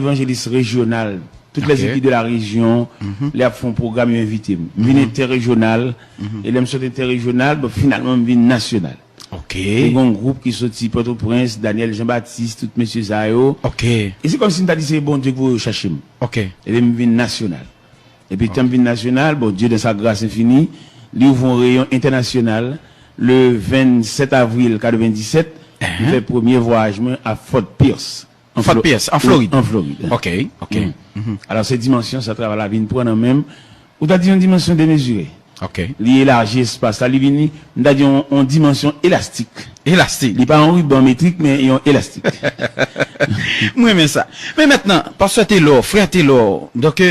évangéliste régional, toutes les équipes de la région, les font programme invité. Vin interrégional, et les sont interrégional, finalement, vin national. Ok. Il y a un groupe qui sortit Port-au-Prince, Daniel Jean-Baptiste, tout monsieur Zayo. Ok. Et c'est comme si on t'a dit c'est bon Dieu que vous cherchez. Ok. Et les vin national. Et puis, tant vin national, bon Dieu de sa grâce infinie, ils ouvrent un rayon international le 27 avril 1997. Il fait premier voyage à Fort Pierce. En Floride. En Floride. Ok, ok. Alors, cette dimension, ça travaille la vie pour nous-mêmes. Ou t'as dit une dimension démesurée. Ok. L'élargir espace. Ça, lui, on a dit une dimension élastique. Élastique. Il n'est pas en ruban métrique, mais il est élastique. Moi, mais ça. Mais maintenant, parce que t'es là, frère, t'es là. Donc,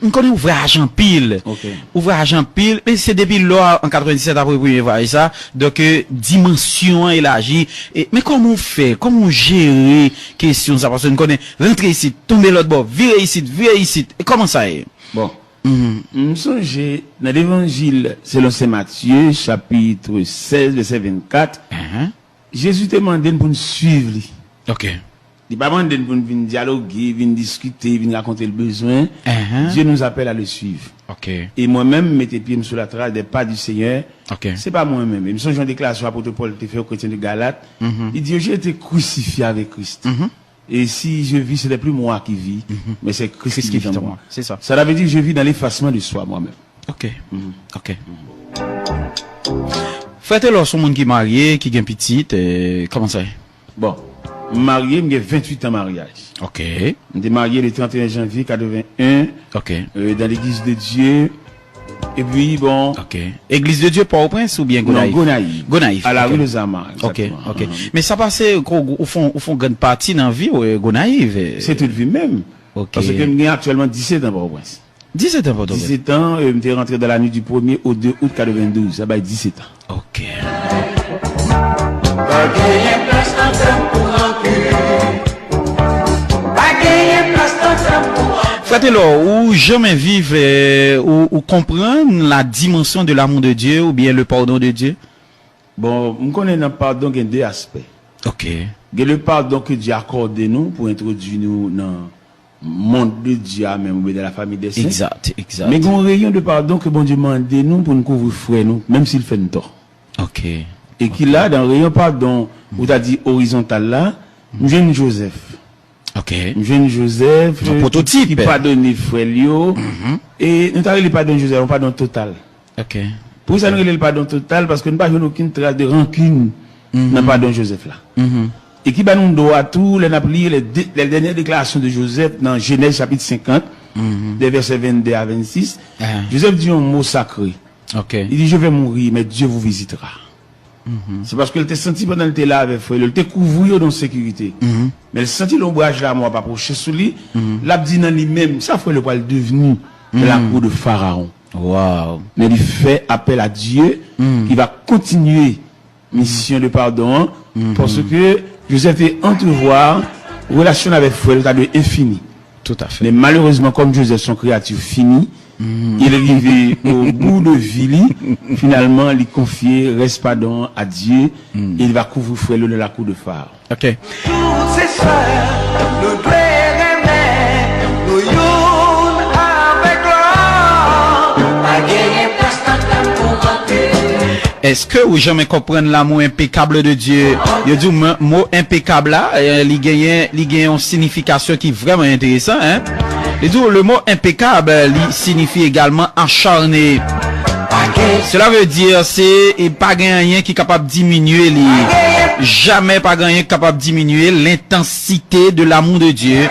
on connaît ouvrage en pile. Okay. Ouvrage en pile. Mais c'est depuis là, en 97, après le premier voyage, ça. Donc, dimension élargie. Mais comment on fait? Comment on gère question ça? Parce qu'on connaît rentrer ici, tomber l'autre bord, virer ici. Et comment ça est? Bon. Nous songe dans l'évangile selon Saint Matthieu, chapitre 16, verset 24. Jésus te demandé pour nous suivre. Ok. Il n'a pas demandé pour nous venir dialoguer, venir discuter, venir raconter le besoin. Dieu nous appelle à le suivre. Ok. Et moi-même, mettez pieds sur la trace des pas du Seigneur. Ok. C'est pas moi-même. Il me semble que j'ai une déclaration à l'apôtre Paul, fait aux chrétiens de Galate. Il dit, j'ai été crucifié avec Christ. Et si je vis, ce n'est plus moi qui vis, mais c'est Christ qui vit en moi. C'est ça. Ça veut dire que je vis dans l'effacement de soi moi-même. Ok. Ok. Frère, t'es là, son monde qui est marié, qui est petite, comment ça est? Bon. Marié, j'ai 28 ans de mariage. Ok. J'ai marié le 31 janvier 81. Ok. Dans l'église de Dieu. Et puis, bon. Ok. Église de Dieu, Port-au-Prince ou bien Gonaïve? Non, Gonaïve. Gonaïve. À la rue de Zama. Ok, ok. Mais ça passait, au fond, grande partie dans la vie, Gonaïve. C'est toute vie même. Ok. Parce que j'ai actuellement 17 ans, Port-au-Prince. 17 ans, Port-au-Prince. 17 ans, je suis rentré dans la nuit du 1er au 2 août 92. Ça va être 17 ans. Ok. Frère, ou jamais vivre ou comprendre la dimension de l'amour de Dieu ou bien le pardon de Dieu? Bon, on connaît le pardon qui a deux aspects. Ok. Il y a le pardon que Dieu accorde nous pour introduire nous dans le monde de Dieu, même dans la famille des saints. Exact. Mais il y a un rayon de pardon que bon Dieu demande nous pour nous couvrir frère nous, même s'il fait une tort. Ok. Et qu'il a dans le rayon pardon, où tu as dit horizontal là, nous jeune Joseph. Ok. Jeune Joseph, un prototype. Qui pardonne frère Lio. Et nous t'avons le pardon Joseph, un pardon total. Ok. Pour ça, nous avons le pardon total parce que nous n'avons aucune trace de rancune dans le pardon Joseph là. Et qui va nous donner à tout, les dernières déclarations de Joseph dans Genèse chapitre 50, des versets 22 à 26. Joseph dit un mot sacré. Ok. Il dit, je vais mourir, mais Dieu vous visitera. C'est parce qu'elle t'a senti pendant que tu là avec frère, elle t'a couvert dans sécurité. Mais elle senti l'ombrage là, moi, pas pour chez sous lui. L'a dit dans lui-même, ça fait le poil devenu la cour de Pharaon. Wow. Mais il fait appel à Dieu, qui va continuer mission de pardon, parce que Joseph fait entrevoir relation avec frère, t'as de infini. Tout à fait. Mais malheureusement, comme Joseph, son créature fini, il est arrivé au bout de vie, finalement, il confie, reste pardon à Dieu, et il va couvrir frère de la cour de Pharaon. Ok. Toutes ces soeurs, nous devons aimer, nous yon avec l'or, pas gagner place dans pour rentrer. Est-ce que vous jamais comprendre l'amour impeccable de Dieu? Il dit mot impeccable là, il gagne une signification qui est vraiment intéressante, hein? Et tout, le mot impeccable signifie également acharné. Cela veut dire c'est pas rien qui est capable de diminuer jamais pas rien capable de diminuer l'intensité de l'amour de Dieu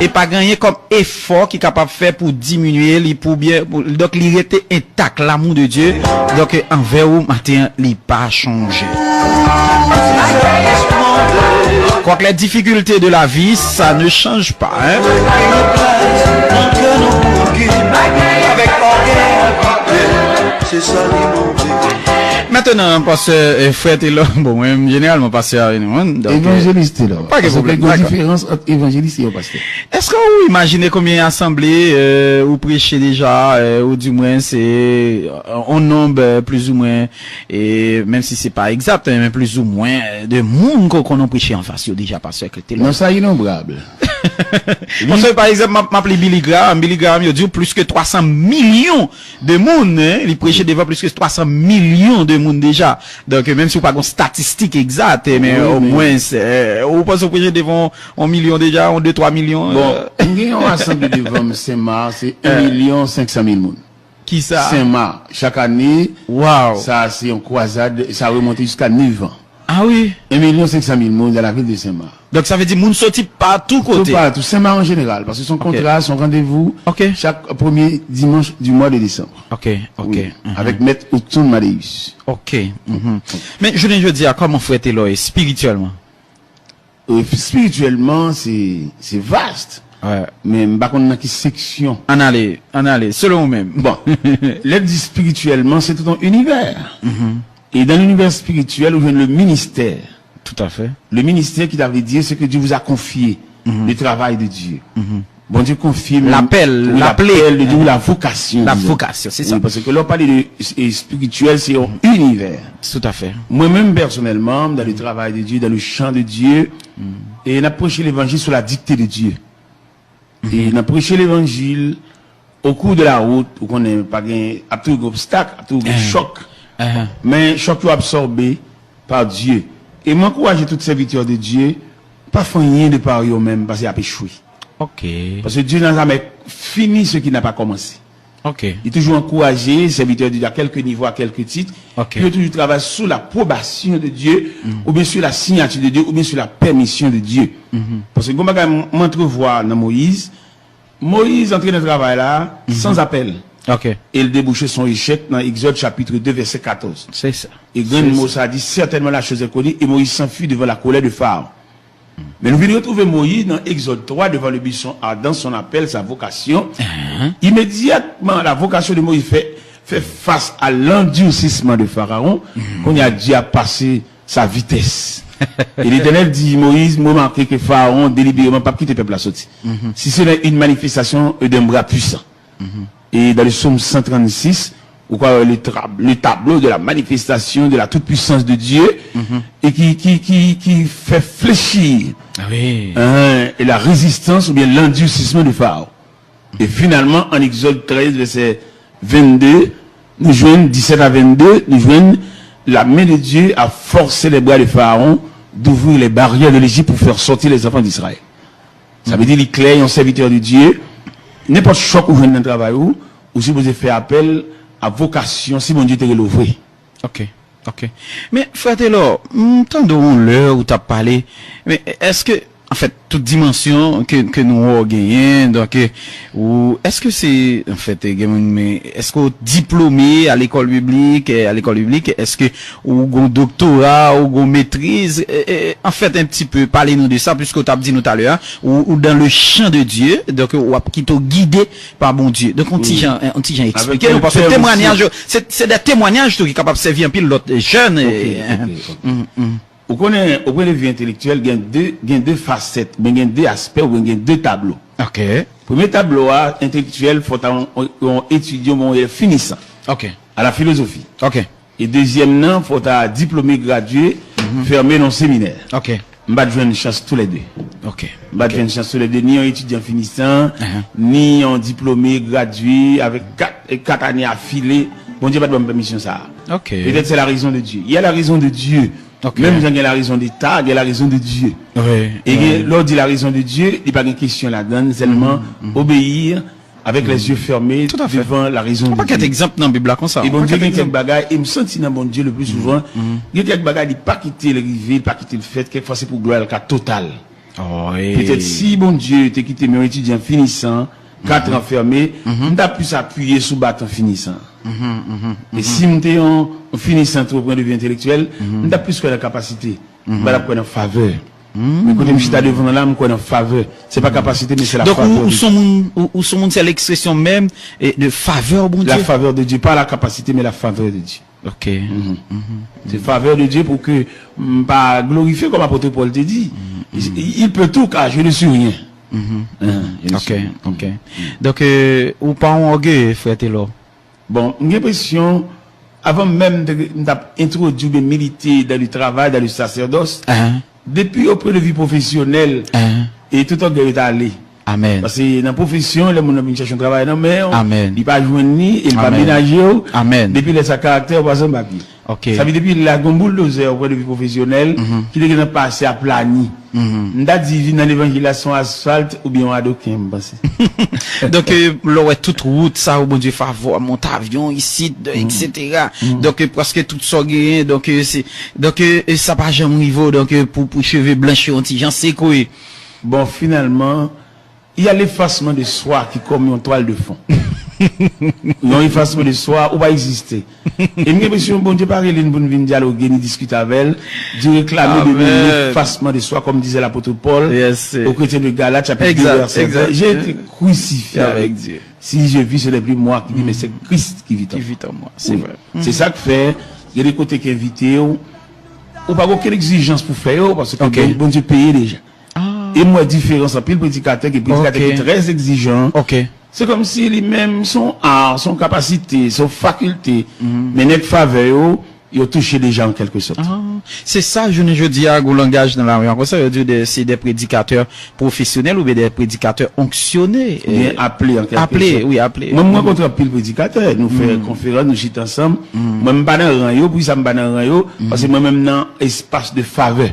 et pas rien comme effort qui est capable de faire pour diminuer pour bien donc il était intact l'amour de Dieu donc envers vous matin il pas changé. Quoi que les difficultés de la vie, ça ne change pas. Hein? Maintenant, parce que frère est là, bon, moi, généralement, pasteur à une évangéliste là. Pas que problème. Il y a une différence entre évangéliste et pasteur. Est-ce que vous imaginez combien d'assemblées vous prêchez déjà, ou du moins c'est un nombre plus ou moins, et même si c'est pas exact, mais plus ou moins de monde qu'on a prêché en face, déjà pasteur que t'es là. Non, ça est innombrable. Parce que, par exemple, m'appelé Billy Graham, il dit plus que 300 millions de monde, hein, il prêchait devant plus que 300 millions de monde déjà. Donc, même si vous pas une statistique exacte, mais oui, au moins, vous pensez que prêcher devant 1 million déjà, 2-3 millions? Bon, on rassemble devant Saint-Marc, c'est 1 500 000 monde. Qui ça? Saint-Marc, chaque année, Wow. ça c'est une croisade, ça a remonté jusqu'à 9 ans. Ah oui. 1 500 000 monde dans la ville de Saint-Marc. Donc, ça veut dire, moun sorti partout côté. Tout partout, Saint-Marc en général, parce que son contrat, son rendez-vous, chaque premier dimanche du mois de décembre. Ok. Oui, avec Maître Otun Madeus. Ok. Mais je viens de dire, comment faut être là, spirituellement? Spirituellement, c'est vaste. Ouais. Mais par contre, dans quelle section? En aller, selon vous-même. Bon, l'aide spirituellement, c'est tout un univers. Et dans l'univers spirituel, vous avez le ministère. Tout à fait. Le ministère qui t'avait dit, c'est que Dieu vous a confié le travail de Dieu. Bon Dieu confie l'appel de Dieu, la vocation. La vocation, c'est ça. Oui, parce que là, on parle de spirituel, c'est un univers. Tout à fait. Moi-même, personnellement, dans le travail de Dieu, dans le chant de Dieu, et on a prêché l'évangile sur la dictée de Dieu. Et on a prêché l'évangile au cours de la route, où on n'a pas un tout obstacle, un tout choc. Mais choc absorbé par Dieu. Et m'encourager toutes ces serviteurs de Dieu, pas faire rien de par eux-mêmes, parce qu'ils ont échoué. Ok. Parce que Dieu n'a jamais fini ce qui n'a pas commencé. Ok. Il est toujours encouragé, serviteurs de Dieu à quelques niveaux, à quelques titres. Ok. Il toujours travailler sous l'approbation de Dieu, ou bien sur la signature de Dieu, ou bien sur la permission de Dieu. Parce que, comme on m'entrevoit dans Moïse entrait dans le travail là, sans appel. Ok. Et il débouchait son échec dans Exode chapitre 2, verset 14. C'est ça. Et grand Moussa a dit, certainement la chose est connue, et Moïse s'enfuit devant la colère de Pharaon. Mais nous venons retrouver Moïse dans Exode 3, devant le buisson ardent, son appel, sa vocation. Immédiatement, la vocation de Moïse fait face à l'endurcissement de Pharaon, qu'on y a dit à passer sa vitesse. Et l'Éternel dit, Moïse, m'a marqué que Pharaon délibérément pas quitter le peuple à sortir. Si ce n'est une manifestation d'un bras puissant. Et dans le psaume 136, ou quoi, le tableau de la manifestation de la toute-puissance de Dieu, et qui fait fléchir et la résistance ou bien l'endurcissement du Pharaon. Et finalement, en Exode 13, verset 22, nous joignons 17 à 22, nous joignons la main de Dieu a forcé les bras de Pharaon d'ouvrir les barrières de l'Égypte pour faire sortir les enfants d'Israël. Ça veut dire qu'il clair un serviteur de Dieu, n'importe choc où vous venez dans le travail ou si vous avez fait appel à vocation, si mon Dieu te l'ouvre. Ok. Mais, frère Taylor, entendons l'heure où tu as parlé, mais est-ce que, en fait, toute dimension que nous avons gagné, donc, ou, est-ce que c'est, en fait, est-ce qu'on diplômé à l'école biblique, est-ce que, ou un doctorat, ou une maîtrise, en fait, un petit peu, parlez-nous de ça, puisque tu as dit nous tout à l'heure, ou dans le champ de Dieu, donc, ou qui t'ont guidé par bon Dieu. Donc, on t'y gens expliqué, parce que témoignage, c'est des témoignages qui sont capables de servir un peu l'autre jeune. Au point de vue intellectuel, il y a deux facettes, il y a deux aspects, il y a deux tableaux. Ok. Premier tableau intellectuel, il faut étudier mon finissant. Ok. À la philosophie. Ok. Et deuxième, il faut diplômé gradué, fermé dans le séminaire. Ok. Je vais une chance tous les deux. Ok. Je vais une chance tous les deux, ni un étudiant finissant, ni un diplômé gradué avec 4 années affilées. Bon Dieu, pas de bonne permission ça. Ok. Peut-être c'est la raison de Dieu. Il y a la raison de Dieu. Okay. Même il y a la raison d'État, il y a la raison de Dieu. Et l'on dit la raison de Dieu, il n'y a pas de question là-dedans, seulement obéir avec les yeux fermés devant la raison de Dieu. Pas d'exemple dans la Bible comme ça. Et bon Dieu, il y a quelques bagages, et me sentis dans bon Dieu le plus souvent, il y a quelques bagages, il pas quitter le rivière, pas quitter le fait, quelquefois c'est pour gloire le cas total. Peut-être si bon Dieu t'es quitté mes étudiants finissant, 4 ans fermés, on a pu s'appuyer sous bâton finissant. Et si on est en finissant au point de vue intellectuel, on a plus que la capacité, on a une faveur. Mais quand je suis devant là, on a une faveur. C'est pas capacité, mais c'est la faveur. Donc, où sont c'est l'expression même de faveur, bon Dieu? La faveur de Dieu, pas la capacité, mais la faveur de Dieu. Ok. C'est faveur de Dieu pour que, pas glorifier comme apôtre Paul te dit. Il peut tout car je ne suis rien. Ok. Donc, ou pas en orgueil, frère Taylor? Bon, j'ai l'impression, avant même d'introduire des militaires dans le travail, dans le sacerdoce, depuis au point de vue professionnel, et tout le monde est allé. Amen. Parce que dans la profession, les gens viennent chercher un travail dans mais Amen. il pas joindre ni, il pas ménager. Amen. Depuis les sa caractère pas sans papier. OK. Ça veut dire depuis la gomboule dozer au point de vue professionnel qui est passé à plani. M'da dit dans l'évangélisation asphalte ou bien adoquin pense. Donc l'aurait toute route ça au bon Dieu favor monte avion ici etc. Donc presque tout ça gagne donc c'est donc ça pas jamais niveau donc pour cheveux blanchis on j'en sais quoi. Bon finalement il y a l'effacement de soi qui comme une toile de fond. Non, effacement de soi ou pas exister. Et j'ai l'impression bon Dieu parler pour nous venir dialoguer, ni discuter avec elle, du réclamer de l'effacement de soi comme disait l'apôtre Paul au chrétien de Galates chapitre 2 verset 20. J'ai été crucifié avec Dieu. Si je vis, ce n'est plus moi qui vis, mais c'est Christ qui vit en moi. C'est vrai. C'est ça que fait, il y a des côtés qui invitent ou pas aucune exigence pour faire parce que bon Dieu paye déjà. Et moi différence en pile prédicateur qui prédicateur qui est très exigeant. C'est comme si lui-même son art, son capacité, son faculté, mais n'est faveur, il a touché des gens en quelque sorte. C'est ça, je dis à un langage dans la rue. Ça veut dire c'est des prédicateurs professionnels ou bien des prédicateurs onctionnés. Bien appelés en quelque sorte. Appelés. Moi, contre pile prédicateur, nous faisons conférence, nous chitons ensemble. Moi, je ne suis pas dans le rang, puis ça me pas dans le rang, parce que moi-même dans espace de faveur.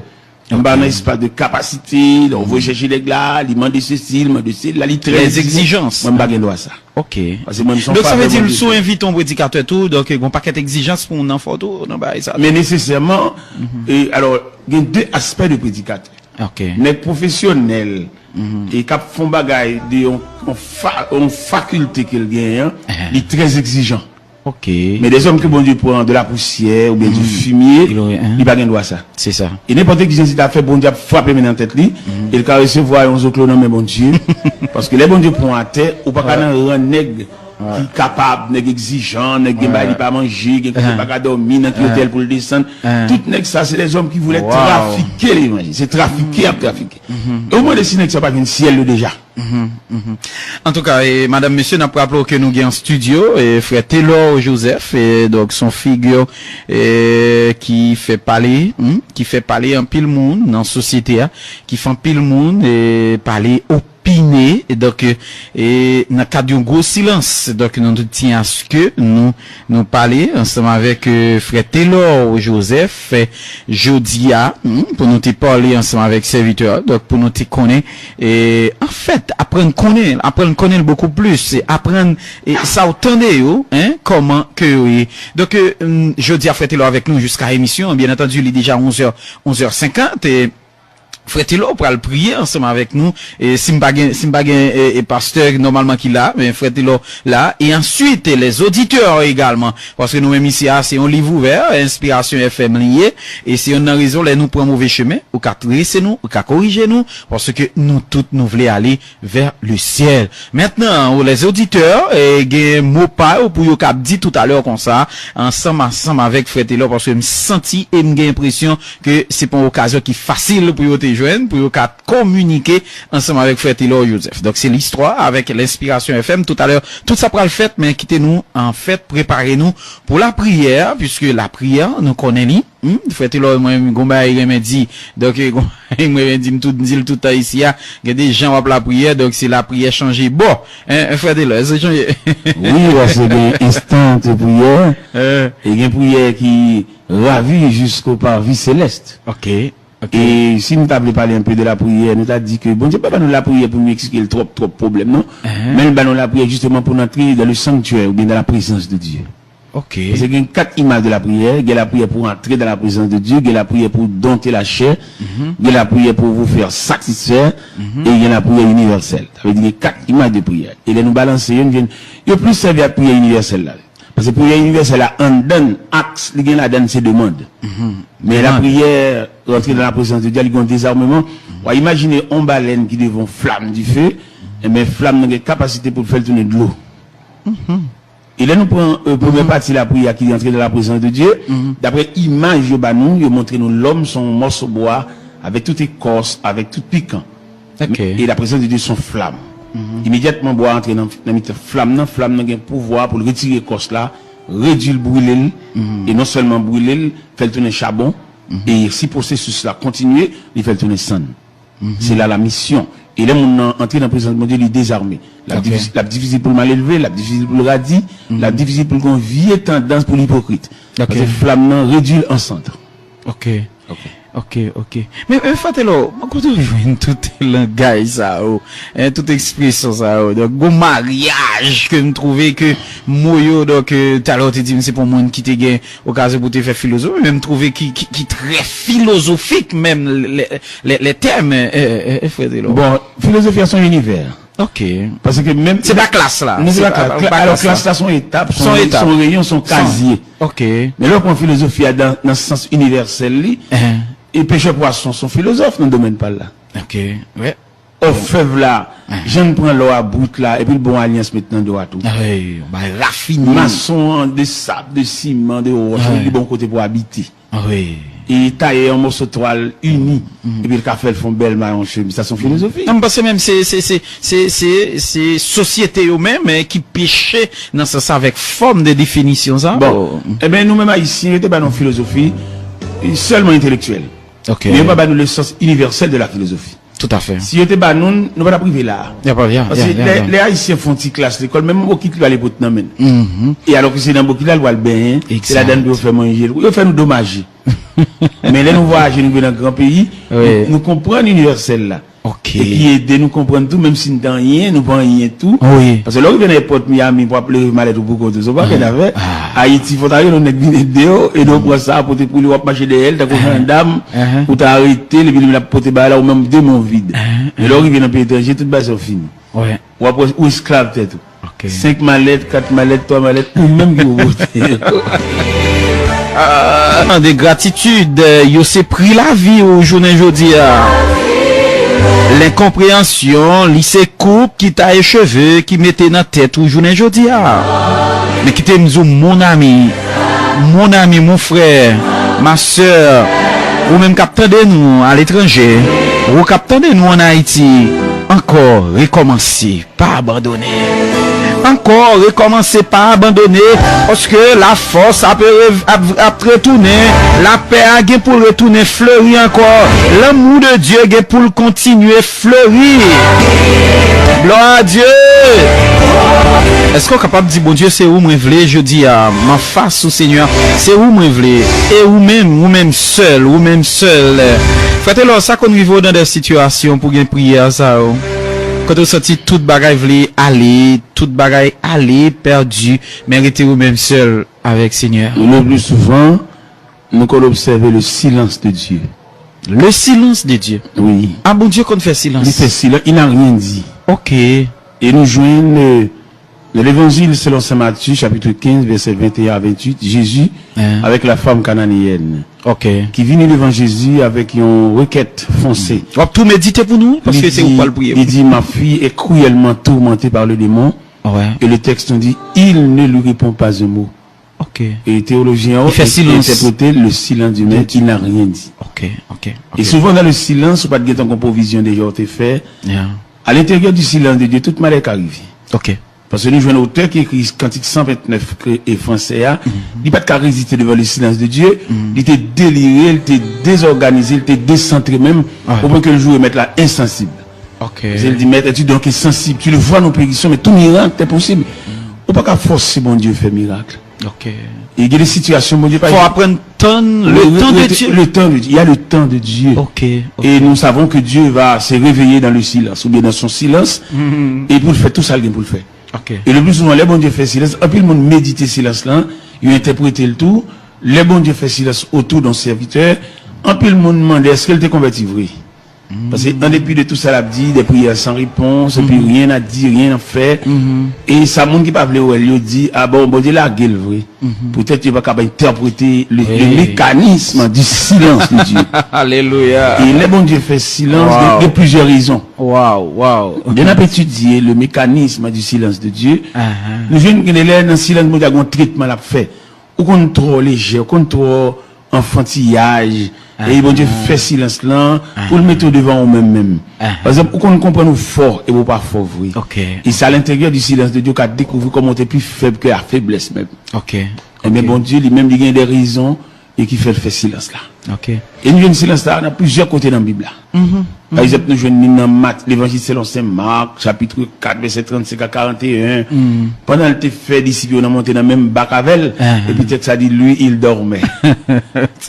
On va dans espace de capacité, on va chercher les glas, il demande ceci, il demande ceci, les exigences. Moi, je ne pas ça. OK. Donc ça veut dire le sous invite ton prédicateur tout, donc il y a un paquet d'exigences pour un enfant tout, non bah ça. Mais nécessairement et alors il y a deux aspects de prédicateur. OK. Les professionnels et qui font bagaille de en faculté qu'il gagne, il est très exigeant. OK. Mais des hommes que bon Dieu prend de la poussière ou bien du fumier, il pas gain droit ça. C'est ça. Et n'importe qui a fait bon Dieu frapper maintenant tête lui, il va recevoir un zoclo non mais bon Dieu parce que les bon Dieu prend à terre ou pas qu'un rang nègre qui est capable, nègre exigeant, nègre qui pas manger, qui pas dormir dans l'hôtel pour le descendre. Tout nègre ça c'est des hommes qui voulaient trafiquer les c'est trafiquer à trafiquer. Au moins les nègres ça pas un ciel déjà. En tout cas, madame, monsieur, n'a pas rappelé que nous avons en studio, et frère Taylor Joseph, et donc son figure, qui fait parler un pile monde dans la société, qui fait un pile monde, et parler opiner, et donc, et, dans le cadre d'un gros silence, donc, nous tenons à ce que nous parler ensemble avec, frère Taylor Joseph, Jodia, pour nous te parler ensemble avec serviteur, donc, pour nous te connaître, et, en fait, apprendre connaître beaucoup plus, et apprendre, et ça entendez, comment que, donc, Jodia frère Taylor avec nous jusqu'à l'émission, bien entendu, il est déjà 11h50, et, frère Taylor pour le prier ensemble avec nous et Simbagen et pasteur normalement qui là mais frère Taylor là et ensuite les auditeurs également parce que nous même ici c'est un livre ouvert Inspiration FM lié et si on a raison là nous prend mauvais chemin ou qu'à tracer nous ou qu'à corriger nous parce que nous toutes nous voulons aller vers le ciel. Maintenant les auditeurs et mot pas ou pour yo cap dit tout à l'heure comme ça ensemble avec frère Taylor parce que me senti et me j'ai l'impression que c'est pas une occasion qui facile pour yo pour communiquer ensemble avec frère Taylor Joseph. Donc c'est l'histoire avec l'Inspiration FM tout à l'heure. Tout ça pour le fait, mais quittez-nous en fait, préparez-nous pour la prière puisque la prière nous connaît frère Taylor moi gomba il m'a dit donc il m'a dit tout ici il y a des gens à la prière donc c'est la prière changer bon frère Taylor c'est changer oui c'est des instants de prière et une prière qui ravit jusqu'au parvis céleste. OK. Et si nous t'avons parlé un peu de la prière, nous t'avons dit que bon Dieu pas nous la prière pour nous expliquer le trop problème non, mais nous la prière justement pour entrer dans le sanctuaire ou bien dans la présence de Dieu. OK. Parce qu'il y a 4 images de la prière, il y a la prière pour entrer dans la présence de Dieu, il y a la prière pour dompter la chair, il y a la prière pour vous faire satisfaire et il y a la prière universelle. Ça veut dire 4 images de prière. Et là nous balancer il y a plus servi à prière universelle là. Parce que la prière universelle là en donne axe, il y a la donne ses demandes. Mais la prière, rentrer dans la présence de Dieu, il y a un désarmement. Imaginez une baleine qui devant flamme du feu, et mais flamme n'a pas capacité pour faire tourner de l'eau. Et là, nous prenons première partie de la prière qui est entrée dans la présence de Dieu. D'après image, il montre nous l'homme, son morceau de bois, avec toute écorce, avec tout piquant. Et la présence de Dieu, son flamme. Immédiatement, bois entrer dans la flamme n'a un pouvoir pour le retirer l'écorce là, réduire le brûler, et non seulement brûler, faire tourner charbon, et si le processus là continue, il fait tourner sang. C'est là la mission Et là, mon entrée dans la présence de mon Dieu, il est désarmé. La difficile pour le mal élevé, la difficile pour le radis, la difficile pour le vieille tendance pour l'hypocrite. Parce que flamme réduit en centre. Ok. Mais Fatelo, quand tu vois tout le langage ça, toute expression ça, donc bon mariage que me trouver que moyo donc tout à l'heure tu dis c'est pour moi qui te gagne occasion pour te faire philosophie, même trouver qui très philosophique même les thèmes Fatelo. Bon, philosophie à son univers. Ok. Parce que même c'est la classe là. C'est la classe. Alors classe là son étape, son rayon, son casier. Ok. Mais là pour philosophie dans ce sens universel et pêcheur poisson sont philosophes dans le domaine pas là. Ok, ouais. Au fève là, je ne prends l'eau à bout là, et puis le bon alliance maintenant de tout. Oui, bah raffiné. Maçon, de sable, de ciment, de roche, du bon côté pour habiter. Oui. Et tailler un morceau de toile uni, et puis le café font belle maillon chemise, ça son philosophie. Non, parce que même c'est société eux-mêmes qui pêchaient dans ça avec forme de définition ça. Bon, eh ben nous-mêmes ici, n'était pas dans philosophie seulement intellectuelle. Ok. Mais pas dans le sens universel de la philosophie. Tout à fait. Si était pas nous pas la priver là. Y a pas bien. Parce que les Haïtiens font une classe l'école, même beaucoup qui va aller pour te nommer. Et alors que c'est dans beaucoup là le bien, c'est la donne de faire manger, il fait nous dommager. Mais là nous voyager nous dans un grand pays, nous comprenons l'universel là. Ok. Et puis aider nous comprendre tout même si nous dans rien, nous pas rien tout. Oui. Parce que là il vient n'importe Miami pour appeler mal-être beaucoup de ça pas qu'elle avait. Haïti faut aller on est bien dehors et donc pour ça pour lui marcher derrière, t'as une dame pour t'arrêter, le puis la porter là ou même démon vide. Et là il vient dans pays étranger toute base fini. Ouais. Ou après ou esclave tête. Ok. 5 mallettes, 4 mallettes, 3 mallettes ou même vous de gratitude, yo s'est pris la vie au journée aujourd'hui. L'incompréhension, lycée coupe qui t'a échevé, qui mettait dans tête au journée aujourd'hui. Mais qui t'aime mon ami, mon frère, ma soeur, ou même capteur de nous à l'étranger, ou capteur de nous en Haïti, encore recommencer, pas abandonner. Encore recommencer pas abandonner parce que la force a retourner, la paix a pour retourner fleurir encore, l'amour de Dieu a pour continuer fleurir. Gloire à Dieu. Est-ce qu'on est capable de dire bon Dieu c'est où moi vle je dis à ma face au Seigneur c'est où moi vle et ou même seul frère là ça qu'on vit dans des situations pour gagner prière ça quand on sorti toute bagaille vle aller toute bagaille aller perdu mais rester ou même seul avec Seigneur. Le plus souvent nous qu'on observe le silence de Dieu. Le silence de Dieu. Oui. Ah bon Dieu qu'on fait silence. Il fait silence, il n'a rien dit. OK. Et nous joignons l'évangile selon saint Matthieu chapitre 15 verset 21 à 28 Jésus avec la femme cananéenne. OK. Qui vient devant Jésus avec une requête foncée. On va tout méditer pour nous parce que c'est où pas le prier. Il dit ma fille est cruellement tourmentée par le démon. Ouais. Et le texte nous dit il ne lui répond pas un mot. OK. Et les théologiens ont interprété le silence du maître qui n'a rien dit. OK. Et souvent dans le silence, ou pas de temps qu'on provision déjà été fait. À l'intérieur du silence de Dieu, toute mal est arrivée. OK. Parce que nous jouons un auteur qui écrit Cantique 129 et français, il n'a pas de cas résister devant le silence de Dieu, il était déliré, il était désorganisé, il était décentré même, au point que le jour est mettre là insensible. OK. Il dit, maître, tu donc es sensible, tu le vois nos périssions, mais tout miracle est possible. On ne peut pas forcer mon Dieu faire miracle. OK. Et il y a des situations, mon Dieu, faut apprendre le temps de Dieu. Le temps de Dieu. Il y a le temps de Dieu. OK. Et nous savons que Dieu va se réveiller dans le silence, ou bien dans son silence, et pour le faire tout ça, il pour le faire. OK. Et le plus souvent, les bons dieux fait silence. Et puis le monde médite silence là, il interprète le tout. Les bons dieux fait silence autour d'un serviteur. En plus le monde demande est-ce qu'elle t'est converti vrai? Parce que en dépit de tout ça, l'a dit des prières sans réponse, et puis rien à dire, rien à faire. Et ça monde qui parle il dit ah bon Dieu la gueule vrai. Peut-être il va capable interpréter le mécanisme du silence de Dieu. Alléluia. Et les bons dieux fait silence de plusieurs raisons. Wow. On a étudié le mécanisme du silence de Dieu. Nous jeunes qui dans le silence de Dieu, un traitement l'a fait. Ou qu'on trop léger, ou qu'on trop enfantillage. Et bon Dieu fait silence là pour le mettre devant nous-mêmes. Par exemple, ou qu'on comprend nous fort et ou pas fort vrai. OK. Et c'est à l'intérieur du silence de Dieu qu'a découvert comment on est plus faible que la faiblesse même. OK. Et bien bon Dieu lui-même il y a des raisons et qui fait silence là. OK. Et nous avons silence là, on a plusieurs côtés dans la Bible là. Par exemple, nous jouons dans l'évangile selon Saint Marc, chapitre 4, verset 35 à 41. Pendant le fait disciples, on a monté dans le même bac avec et puis peut-être ça dit, lui, il dormait.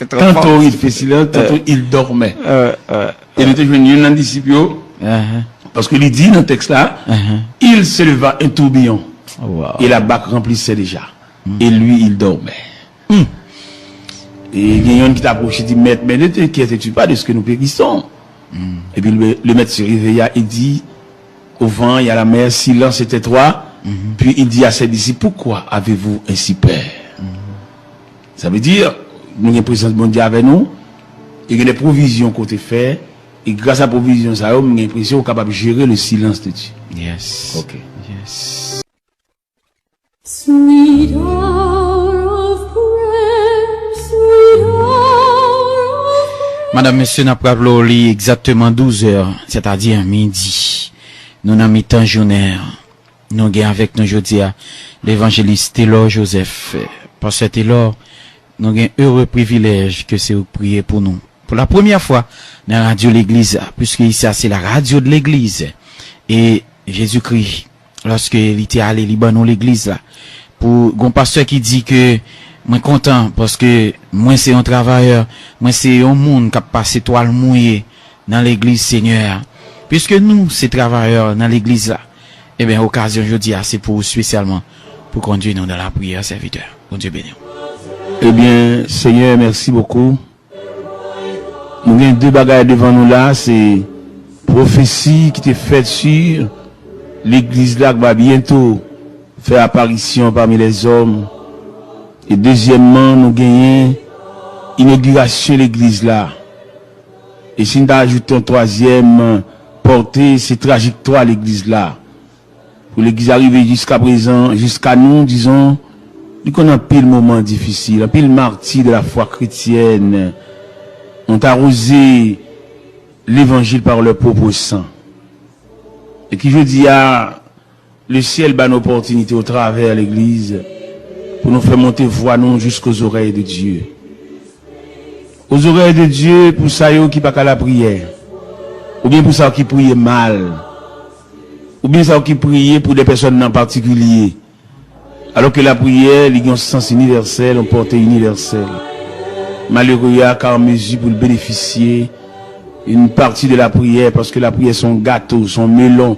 Tantôt il fait silence, tantôt il dormait. Et nous jouons dans les disciples, parce que il dit dans le texte là, il se leva un tourbillon. Et la bac remplissait déjà. Et lui, il dormait. Et il y a un qui t'approche et dit, maître, mais ne t'inquiètes-tu pas de ce que nous périssons? Et puis le maître se réveilla et dit, au vent, il y a la mer, silence et tais-toi. Puis il dit à ses disciples, pourquoi avez-vous ainsi peur? Ça veut dire, nous avons une présence de Dieu avec nous, et il y a des provisions qu'on te fait, et grâce à la provision, ça, on a l'impression qu'on est capable de gérer le silence de Dieu. Yes. Ok. Yes. Sweet hour of prayer, sweet hour of prayer. Madame, monsieur, n'a pas parlé exactement 12 heures, c'est-à-dire midi. Nous n'avons mis temps journée. Nous avons avec nous aujourd'hui l'évangéliste Taylor Joseph. Pasteur Taylor, nous avons un heureux privilège que c'est vous prier pour nous. Pour la première fois dans la radio de l'église, puisque ici c'est la radio de l'église. Et Jésus-Christ, lorsque il était allé Libanon l'église là, pour un pasteur qui dit que moi content parce que moi c'est un travailleur, moi c'est un monde qui a passé toile mouillée dans l'église Seigneur. Puisque nous c'est travailleurs dans l'église là, eh bien occasion aujourd'hui c'est pour spécialement pour conduire nous dans la prière serviteur. Bon Dieu béni. Eh bien, Seigneur, merci beaucoup. Nous avons deux bagages devant nous là, c'est prophétie qui était faite sur l'église là qui va bientôt faire apparition parmi les hommes. Et deuxièmement, nous gagnons inauguration de l'église là. Et si nous ajoutons un troisième, porter ces trajectoires à l'église là. Pour l'église arriver jusqu'à présent, jusqu'à nous, disons, nous connaissons un pile moment difficile, un pile martyr de la foi chrétienne. On a arrosé l'évangile par leur propre sang. Et qui je dis à le ciel bat une opportunité au travers de l'église pour nous faire monter voix nous jusqu'aux oreilles de Dieu. Aux oreilles de Dieu pour ça qui pas qu'à la prière. Ou bien pour ça qui prie mal. Ou bien ça qui prie pour des personnes en particulier. Alors que la prière, il y a un sens universel, une portée universelle. Malheureux, car en mesure pour le bénéficier une partie de la prière, parce que la prière son gâteau, son melon,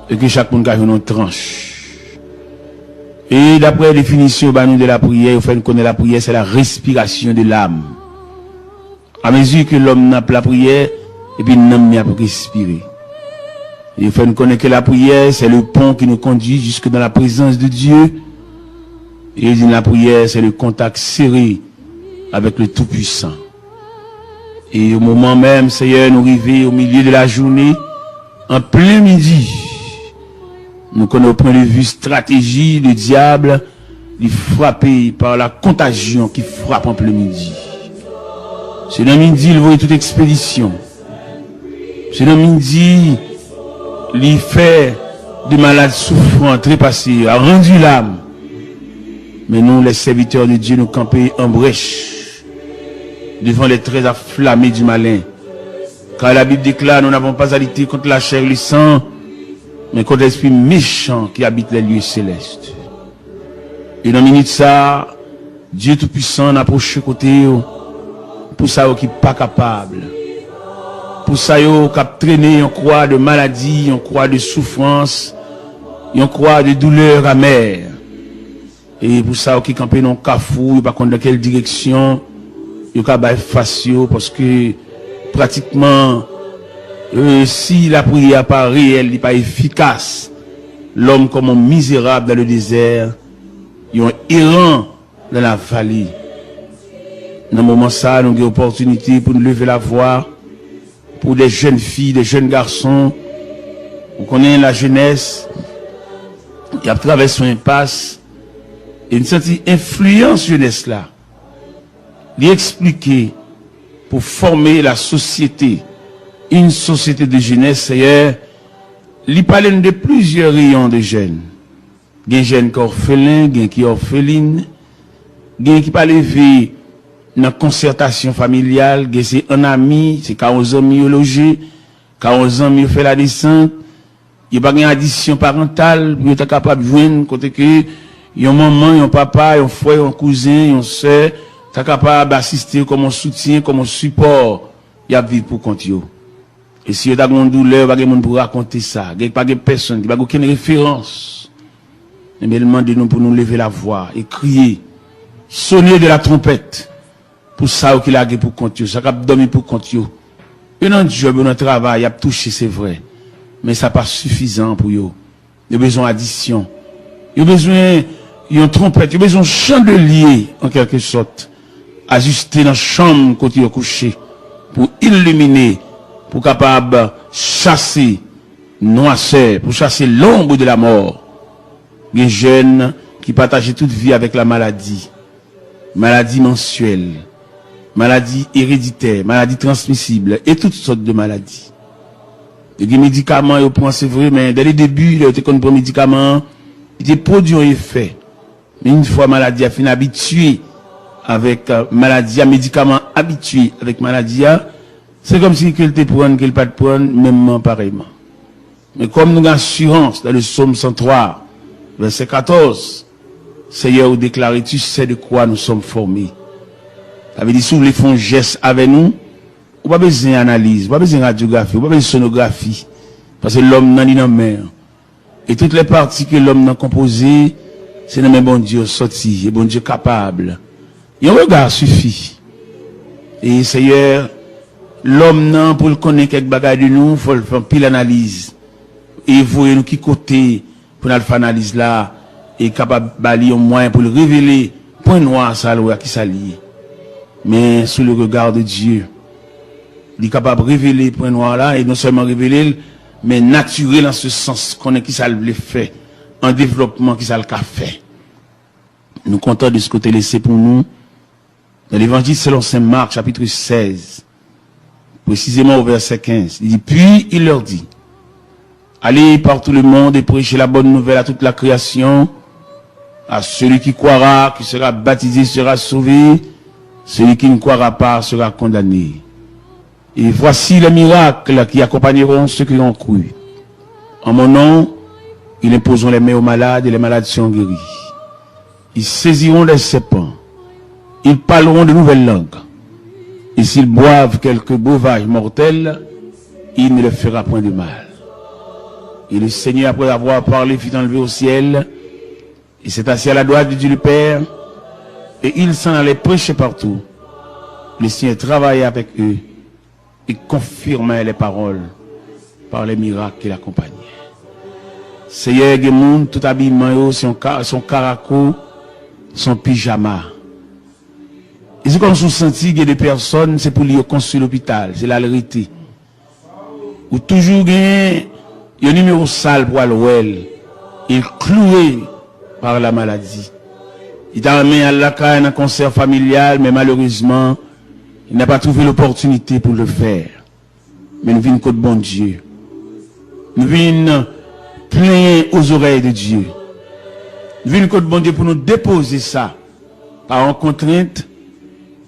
et que chaque monde a une tranche. Et d'après la définition de la prière, il faut connaître la prière, c'est la respiration de l'âme. À mesure que l'homme n'a pas la prière, et puis l'homme n'a pas respirer. Il faut connaître que la prière, c'est le pont qui nous conduit jusque dans la présence de Dieu. Et la prière, c'est le contact serré avec le Tout-Puissant. Et au moment même, Seigneur, nous arrivons au milieu de la journée, en plein midi. Nous connaissons au point de vue stratégie, le diable, il frappé par la contagion qui frappe en plein midi. C'est dans midi, il voit toute expédition. C'est dans midi, il fait des malades souffrants, trépassés, a rendu l'âme. Mais nous, les serviteurs de Dieu, nous camper en brèche devant les traits afflammés du malin. Car la Bible déclare, nous n'avons pas à lutter contre la chair et le sang, mais contre l'esprit méchant qui habite les lieux célestes. Et dans une minute ça, Dieu Tout-Puissant n'a approché côté pour ça qui n'est pas capable. Pour ça qui a traîné en croix de maladie, en croix de souffrance, en croix de douleur amère. Et pour ça qui campé dans cafou, pas contre dans quelle direction, il y a facio parce que pratiquement si la prière pas réelle, n'est pas efficace, l'homme comme un misérable dans le désert, il est errant dans la vallée. Dans le moment ça, nous avons une opportunité pour nous lever la voix pour des jeunes filles, des jeunes garçons. On connaît la jeunesse qui a traversé une impasse et une certaine influence jeunesse là. Lui expliquer pour former la société, une société de jeunesse, c'est lui parler de plusieurs rayons de jeunes. Il y a des jeunes qui sont orphelins, il y a qui sont orphelines, il y a qui pas lever dans la concertation familiale, c'est un ami, c'est quand aux amis logés, 40 ans, il fait la descente, il n'y a pas d'addition parentale, il est capable de joindre, côté que, yon maman, yon papa, yon frère, yon cousin, yon soeur, t'es capable d'assister comme un soutien, comme un support, il y a vivre pour compte yo. Et si yon a une douleur, il y a monde pour raconter ça, il n'y a pas de personne, il n'y a aucune référence. Mais demandez-nous pour nous lever la voix et crier, sonner de la trompette, pour ça qu'il a pour compte yo, ça qu'il a dormi pour compte yo. Yon a un job, yon a un travail, il a touché, c'est vrai. Mais ça pas suffisant pour yo. Il y a besoin d'addition. Il y a besoin, il y a une trompette, il y a besoin de chandelier, en quelque sorte, ajusté dans la chambre quand il est couché, pour illuminer, pour capable chasser noirceur, pour chasser l'ombre de la mort. Les jeunes qui partagent toute vie avec la maladie, maladie mensuelle, maladie héréditaire, maladie transmissible, et toutes sortes de maladies. Il y a des médicaments, ils prennent, c'est vrai, mais dès le début, il y a des médicaments, il y a des produits effet. Mais une fois maladie a fini habitué avec maladie, médicament habitué avec maladie, c'est comme si qu'elle te prenne, qu'elle pas te prenne, même pareillement. Mais comme nous avons assurance dans le psaume 103, verset 14, Seigneur, vous déclarez, tu sais de quoi nous sommes formés. Ça veut dire, si vous voulez faire un geste avec nous, vous n'avez pas besoin d'analyse, vous n'avez pas besoin de radiographie, vous n'avez pas besoin de sonographie. Parce que l'homme n'a ni dans la mer. Et toutes les parties que l'homme n'a composées, c'est le même bon Dieu sorti, et bon Dieu capable. Et un regard suffit. Et Seigneur, l'homme n'a, pour le connaître quelque bagaille de nous, il faut faire pile analyse. Et vous, nous qui côté, pour nous faire analyse là, et capable de balayer au moins pour le révéler, point noir, ça, qui s'allie. Mais sous le regard de Dieu, il est capable de révéler point noir là, et non seulement révéler, mais naturel en ce sens qu'on est qui ça le fait, en développement qui ça le fait. Nous comptons de ce côté laissé pour nous, dans l'évangile selon Saint Marc, chapitre 16, précisément au verset 15, il dit, puis il leur dit, allez par tout le monde et prêchez la bonne nouvelle à toute la création, à celui qui croira, qui sera baptisé, sera sauvé, celui qui ne croira pas sera condamné. Et voici les miracles qui accompagneront ceux qui ont cru. En mon nom, ils imposeront les mains aux malades et les malades seront guéris. Ils saisiront des serpents. Ils parleront de nouvelles langues. Et s'ils boivent quelques breuvages mortels, il ne leur fera point de mal. Et le Seigneur, après avoir parlé, fut enlevé au ciel. Et s'est assis à la droite de Dieu le Père. Et il s'en allait prêcher partout. Le Seigneur travaillait avec eux. Et confirmait les paroles par les miracles qui l'accompagnaient. Seigneur, Gemoun, tout habillement, son caraco, son pyjama. Et c'est comme si on sentit que des personnes, c'est pour lui construire l'hôpital, c'est la vérité. Ou toujours gagné, il y a un numéro sale pour aller, il est cloué par la maladie. Il t'a amené à la caille un concert familial, mais malheureusement, il n'a pas trouvé l'opportunité pour le faire. Mais nous venons contre bon Dieu. Nous venons plein aux oreilles de Dieu. Nous venons contre bon Dieu pour nous déposer ça. Par une contrainte,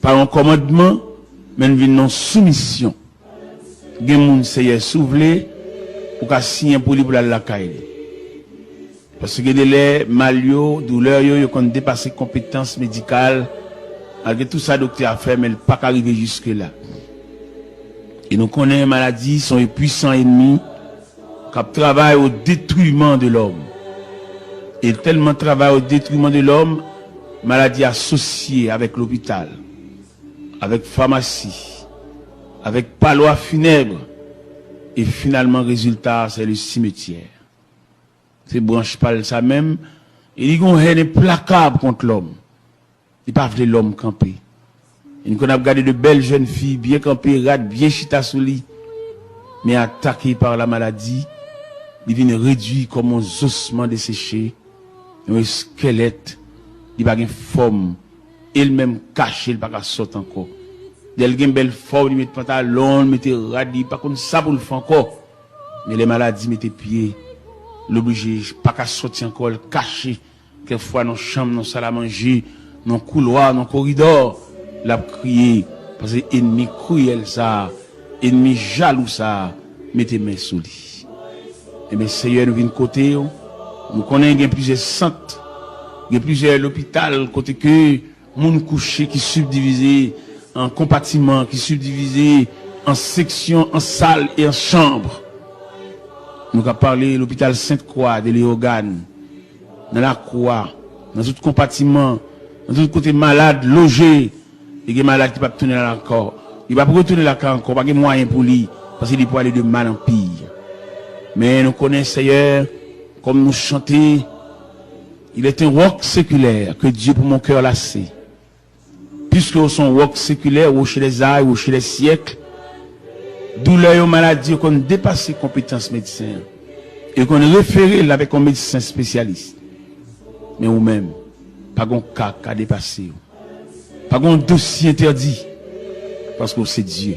par un commandement, mais nous venons en soumission. Gen Seigneur souvelé pour qu'à signer pour lui pour la caille. Parce que les malio, douleur, ils ont dépassé compétences médicales. Malgré tout ça, docteur a fait, mais il n'a pas arrivé jusque-là. Et nous connaissons les maladies, sont les puissants ennemis qui travaillent au détruisement de l'homme. Et tellement travaillent au détruisement de l'homme, maladie associée avec l'hôpital, avec pharmacie, avec palois funèbre. Et finalement, résultat, c'est le cimetière. Ces branches parlent ça même. Et ils ont une haine implacable contre l'homme. Ils ne veulent pas l'homme camper. Ils ont regardé de belles jeunes filles, bien campées, rades, bien chita sous lit, mais attaquées par la maladie, ils viennent réduits comme un ossement desséché, un squelette, ils n'ont pas de forme, ils-mêmes cachés, ils n'ont pas de sorte encore. Ils ont une belle forme, ils mettent pantalon, ils mettent rades, ils n'ont pas de ça pour le faire encore. Mais les maladies mettent pieds, l'obligé, pas qu'à sortir encore, caché, quelquefois dans la chambre, dans la salle à manger, dans le couloir, dans le corridor, l'a crié, parce que ennemi cruel ça, ennemi jaloux ça, mettez main sur lui. Et bien, Seigneur, nous venons côté, nous connaissons plusieurs centres, plusieurs hôpitaux, côté que, moun couché qui subdivisé en compartiments, qui subdivisé en sections, en salles et en chambres. Nous avons parlé de l'hôpital Sainte-Croix, de Léogane, dans la Croix, dans tout compartiment, dans tout côté malade, logé, et des malades qui ne peuvent pas tourner là encore. Il ne va pas retourner là encore, pas de moyen pour lui, parce qu'il peut aller de mal en pire. Mais nous connaissons, Seigneur, comme nous chantons, il est un roc séculaire que Dieu pour mon cœur lassé. Puisque son roc séculaire, ou chez les âges, ou chez les siècles, douleur et maladie, qu'on dépasse les compétences médecins, et qu'on référé avec un médecin spécialiste. Mais vous-même, pas un cas à dépasser. Pas un dossier interdit. Parce que c'est Dieu.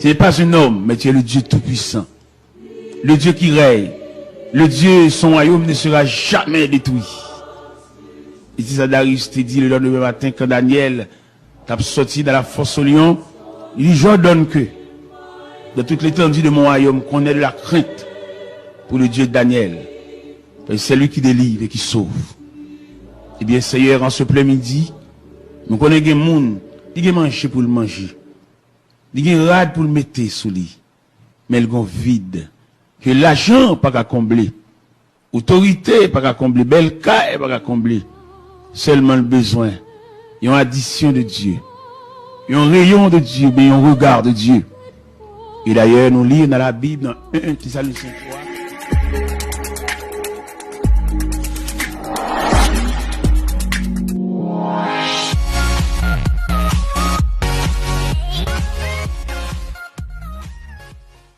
Ce n'est pas un homme, mais tu es le Dieu tout-puissant. Le Dieu qui règne. Le Dieu, son royaume ne sera jamais détruit. Et si ça Darius te dit le lendemain matin quand Daniel t'a sorti dans la fosse au lion, il dit, j'ordonne que, dans toute l'étendue de mon royaume, qu'on ait de la crainte pour le Dieu de Daniel. C'est lui qui délivre et qui sauve. Eh bien, Seigneur, en ce plein midi, nous connaissons des gens qui mangent pour le manger. Ils ont rade pour le mettre sous lui. Mais ils ont vide. Que l'argent pas qu'à combler. Autorité pas qu'à combler. Belle caille pas qu'à combler. Seulement le besoin. Il y a une addition de Dieu. Il y a un rayon de Dieu, mais il y a un regard de Dieu. Et d'ailleurs, nous lisons dans la Bible, dans 1 Thessaloniciens 3.